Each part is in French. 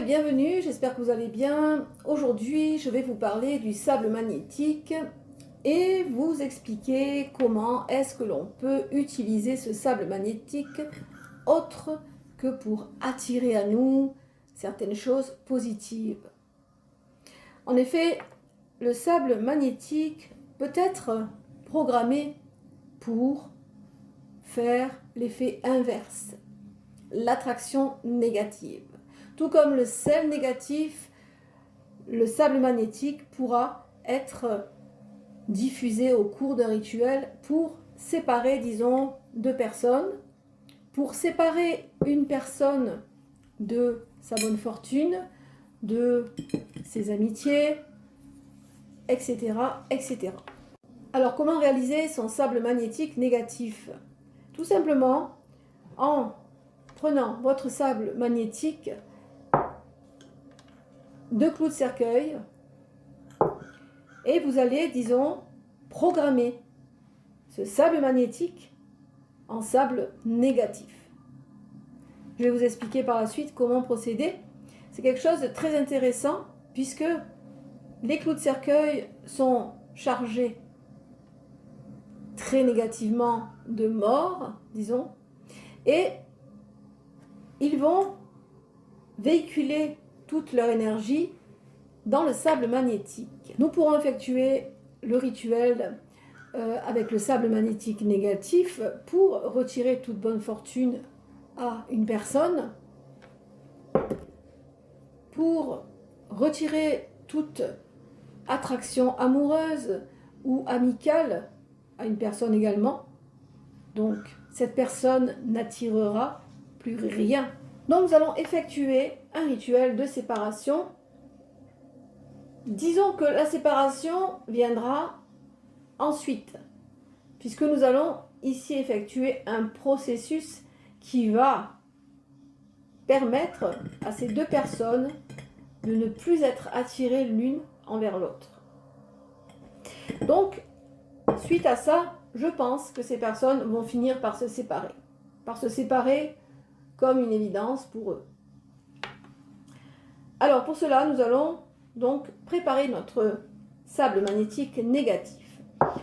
bienvenue, j'espère que vous allez bien. Aujourd'hui, je vais vous parler du sable magnétique et vous expliquer comment est-ce que l'on peut utiliser ce sable magnétique autre que pour attirer à nous certaines choses positives. En effet, le sable magnétique peut être programmé pour faire l'effet inverse, l'attraction négative. Tout comme le sel négatif, le sable magnétique pourra être diffusé au cours d'un rituel pour séparer, disons, deux personnes, pour séparer une personne de sa bonne fortune, de ses amitiés, etc., etc. Alors, comment réaliser son sable magnétique négatif? Tout simplement en prenant votre sable magnétique, 2 clous de cercueil, et vous allez, disons, programmer ce sable magnétique en sable négatif. Je vais vous expliquer par la suite comment procéder. C'est quelque chose de très intéressant puisque les clous de cercueil sont chargés très négativement de mort, disons, et ils vont véhiculer toute leur énergie dans le sable magnétique. Nous pourrons effectuer le rituel avec le sable magnétique négatif pour retirer toute bonne fortune à une personne, pour retirer toute attraction amoureuse ou amicale à une personne également. Donc, cette personne n'attirera plus rien. Donc, nous allons effectuer un rituel de séparation. Disons que la séparation viendra ensuite, puisque nous allons ici effectuer un processus qui va permettre à ces deux personnes de ne plus être attirées l'une envers l'autre. Donc, suite à ça, je pense que ces personnes vont finir par se séparer comme une évidence pour eux. Alors, pour cela, nous allons donc préparer notre sable magnétique négatif.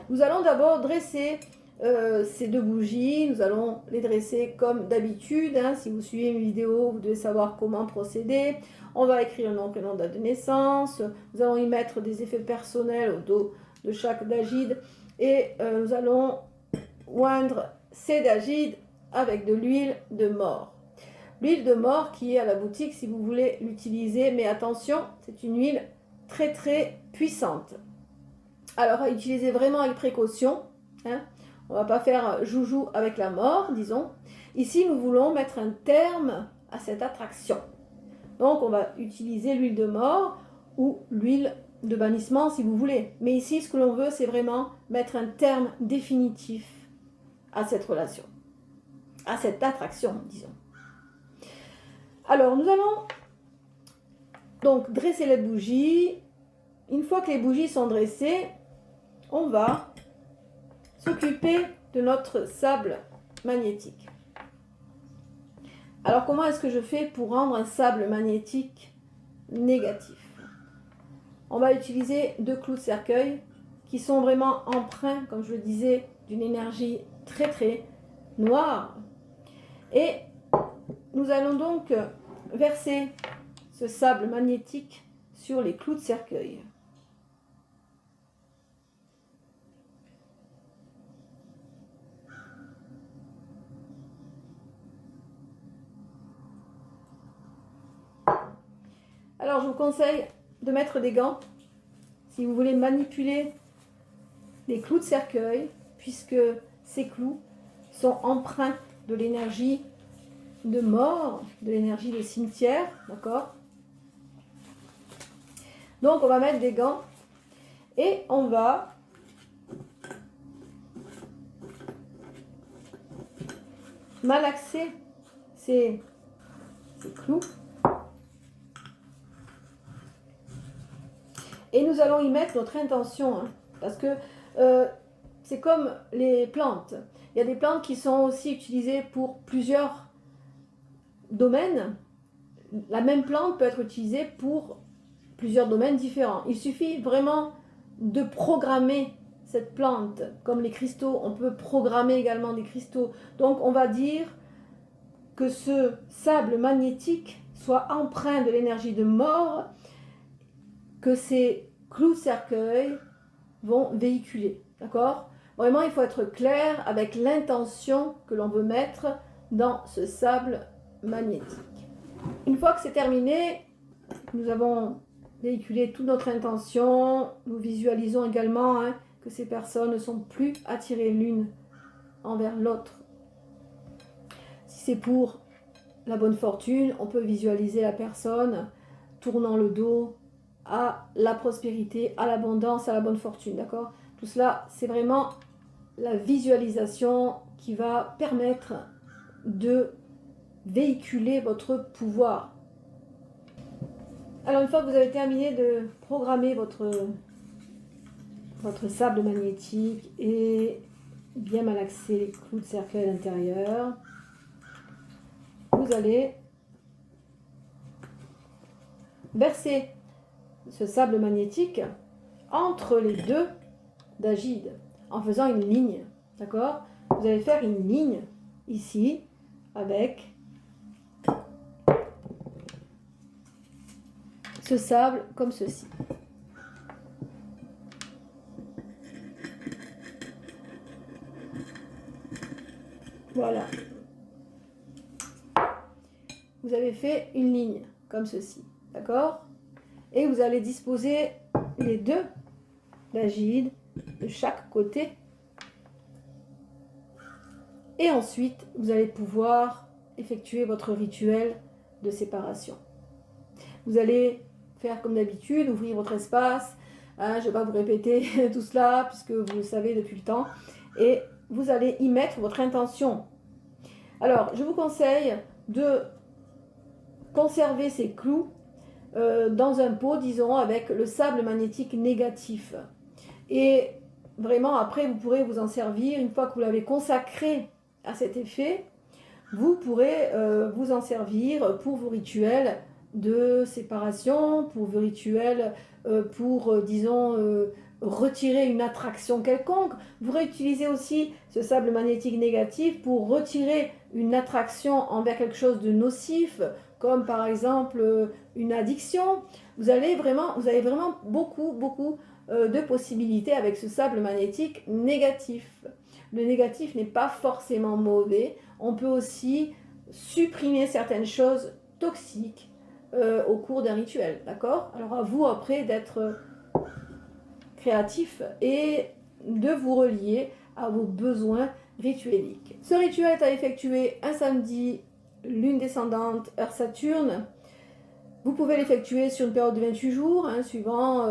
Nous allons d'abord dresser ces deux bougies. Nous allons les dresser comme d'habitude. Si vous suivez mes vidéos, vous devez savoir comment procéder. On va écrire le nom, prénom, date de naissance. Nous allons y mettre des effets personnels au dos de chaque dagide. Et nous allons oindre ces dagides avec de l'huile de mort. L'huile de mort qui est à la boutique si vous voulez l'utiliser, mais attention, c'est une huile très très puissante. Alors à utiliser vraiment avec précaution, on ne va pas faire joujou avec la mort, disons. Ici, nous voulons mettre un terme à cette attraction. Donc on va utiliser l'huile de mort ou l'huile de bannissement si vous voulez. Mais ici, ce que l'on veut, c'est vraiment mettre un terme définitif à cette relation, à cette attraction, disons. Alors, nous allons donc dresser les bougies. Une fois que les bougies sont dressées, on va s'occuper de notre sable magnétique. Alors, comment est-ce que je fais pour rendre un sable magnétique négatif? On va utiliser 2 clous de cercueil qui sont vraiment empreints, comme je le disais, d'une énergie très très noire. Et nous allons donc verser ce sable magnétique sur les clous de cercueil. Alors je vous conseille de mettre des gants si vous voulez manipuler les clous de cercueil, puisque ces clous sont empreints de l'énergie de mort, de l'énergie de cimetière, d'accord? Donc on va mettre des gants et on va malaxer ces clous. Et nous allons y mettre notre intention, parce que c'est comme les plantes. Il y a des plantes qui sont aussi utilisées pour plusieurs domaines. la même plante peut être utilisée pour plusieurs domaines différents. Il suffit vraiment de programmer cette plante, comme les cristaux, on peut programmer également des cristaux. Donc on va dire que ce sable magnétique soit empreint de l'énergie de mort que ces clous de cercueil vont véhiculer. D'accord? Vraiment, il faut être clair avec l'intention que l'on veut mettre dans ce sable magnétique. Une fois que c'est terminé, nous avons véhiculé toute notre intention. Nous visualisons également que ces personnes ne sont plus attirées l'une envers l'autre. Si c'est pour la bonne fortune, on peut visualiser la personne tournant le dos à la prospérité, à l'abondance, à la bonne fortune, d'accord? Tout cela, c'est vraiment la visualisation qui va permettre de véhiculer votre pouvoir. Alors une fois que vous avez terminé de programmer votre sable magnétique et bien malaxer les clous de cercueil à l'intérieur, vous allez verser ce sable magnétique entre les deux d'Agide en faisant une ligne, d'accord? Vous allez faire une ligne ici avec ce sable comme ceci. Voilà. Vous avez fait une ligne comme ceci, d'accord? Et vous allez disposer les deux d'Agide de chaque côté. Et ensuite, vous allez pouvoir effectuer votre rituel de séparation. Vous allez faire comme d'habitude, ouvrir votre espace. Je ne vais pas vous répéter tout cela puisque vous le savez depuis le temps. Et vous allez y mettre votre intention. Alors, je vous conseille de conserver ces clous dans un pot, disons, avec le sable magnétique négatif. Et vraiment, après, vous pourrez vous en servir. Une fois que vous l'avez consacré à cet effet, vous pourrez vous en servir pour vos rituels de séparation, pour vos rituels pour, disons, retirer une attraction quelconque. Vous réutilisez aussi ce sable magnétique négatif pour retirer une attraction envers quelque chose de nocif, comme par exemple une addiction. Vous avez vraiment beaucoup de possibilités avec ce sable magnétique négatif. Le négatif n'est pas forcément mauvais. On peut aussi supprimer certaines choses toxiques au cours d'un rituel, d'accord? Alors à vous après d'être créatif et de vous relier à vos besoins ritueliques. Ce rituel est à effectuer un samedi, lune descendante, heure Saturne. Vous pouvez l'effectuer sur une période de 28 jours, suivant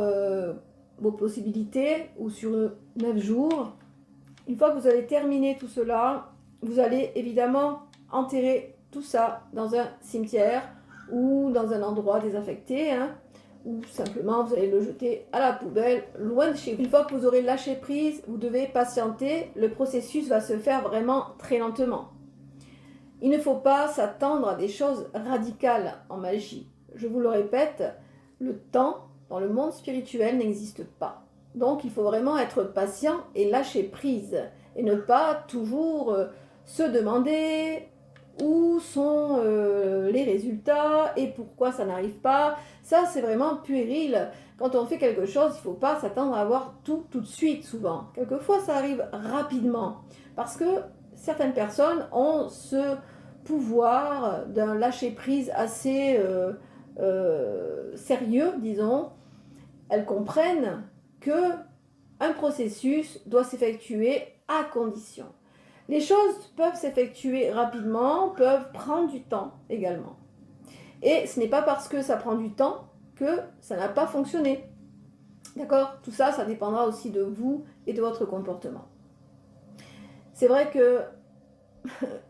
vos possibilités, ou sur 9 jours. Une fois que vous avez terminé tout cela, vous allez évidemment enterrer tout ça dans un cimetière ou dans un endroit désaffecté, ou simplement vous allez le jeter à la poubelle, loin de chez vous. Une fois que vous aurez lâché prise, vous devez patienter. Le processus va se faire vraiment très lentement. Il ne faut pas s'attendre à des choses radicales en magie. Je vous le répète, le temps dans le monde spirituel n'existe pas. Donc il faut vraiment être patient et lâcher prise. Et ne pas toujours se demander où sont les résultats et pourquoi ça n'arrive pas. Ça, c'est vraiment puéril. Quand on fait quelque chose, il ne faut pas s'attendre à avoir tout de suite, souvent. Quelquefois, ça arrive rapidement. Parce que certaines personnes ont ce pouvoir d'un lâcher-prise assez sérieux, disons. Elles comprennent que un processus doit s'effectuer à condition. Les choses peuvent s'effectuer rapidement, peuvent prendre du temps également. Et ce n'est pas parce que ça prend du temps que ça n'a pas fonctionné. D'accord? Tout ça, ça dépendra aussi de vous et de votre comportement. C'est vrai que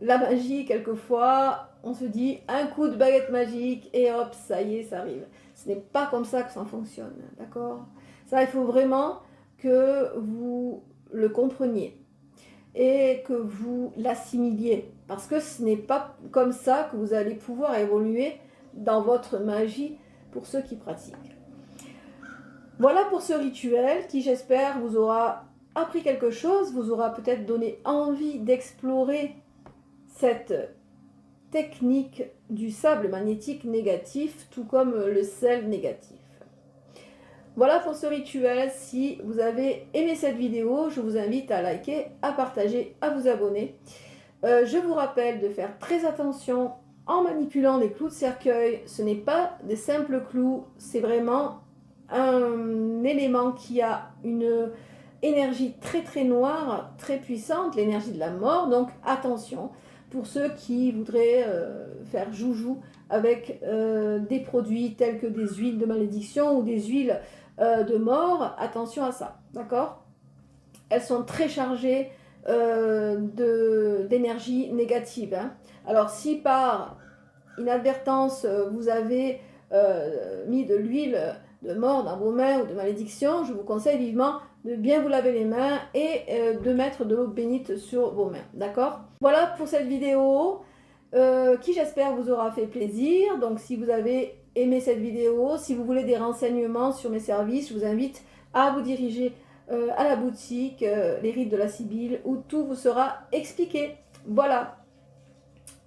la magie, quelquefois, on se dit un coup de baguette magique et hop, ça y est, ça arrive. Ce n'est pas comme ça que ça fonctionne. D'accord? Ça, il faut vraiment que vous le compreniez et que vous l'assimiliez. Parce que ce n'est pas comme ça que vous allez pouvoir évoluer dans votre magie pour ceux qui pratiquent. Voilà pour ce rituel qui, j'espère, vous aura appris quelque chose, vous aura peut-être donné envie d'explorer cette technique du sable magnétique négatif, tout comme le sel négatif. Voilà pour ce rituel. Si vous avez aimé cette vidéo, je vous invite à liker, à partager, à vous abonner. Je vous rappelle de faire très attention en manipulant les clous de cercueil. Ce n'est pas des simples clous, c'est vraiment un élément qui a une énergie très très noire, très puissante, l'énergie de la mort. Donc attention pour ceux qui voudraient faire joujou avec des produits tels que des huiles de malédiction ou des huiles de mort. Attention à ça, d'accord? Elles sont très chargées d'énergie négative. Hein. Alors si par inadvertance vous avez mis de l'huile de mort dans vos mains ou de malédiction, je vous conseille vivement de bien vous laver les mains et de mettre de l'eau bénite sur vos mains, d'accord? Voilà pour cette vidéo qui j'espère vous aura fait plaisir. Donc si vous avez aimé cette vidéo, si vous voulez des renseignements sur mes services, je vous invite à vous diriger à la boutique Les Rites de la Sibylle où tout vous sera expliqué. Voilà,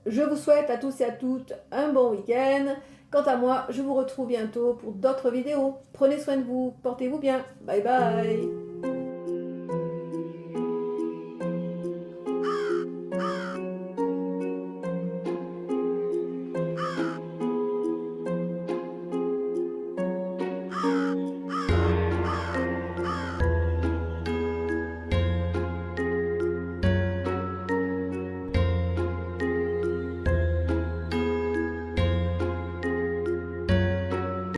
je vous souhaite à tous et à toutes un bon week-end. Quant à moi, je vous retrouve bientôt pour d'autres vidéos. Prenez soin de vous, portez-vous bien. Bye bye.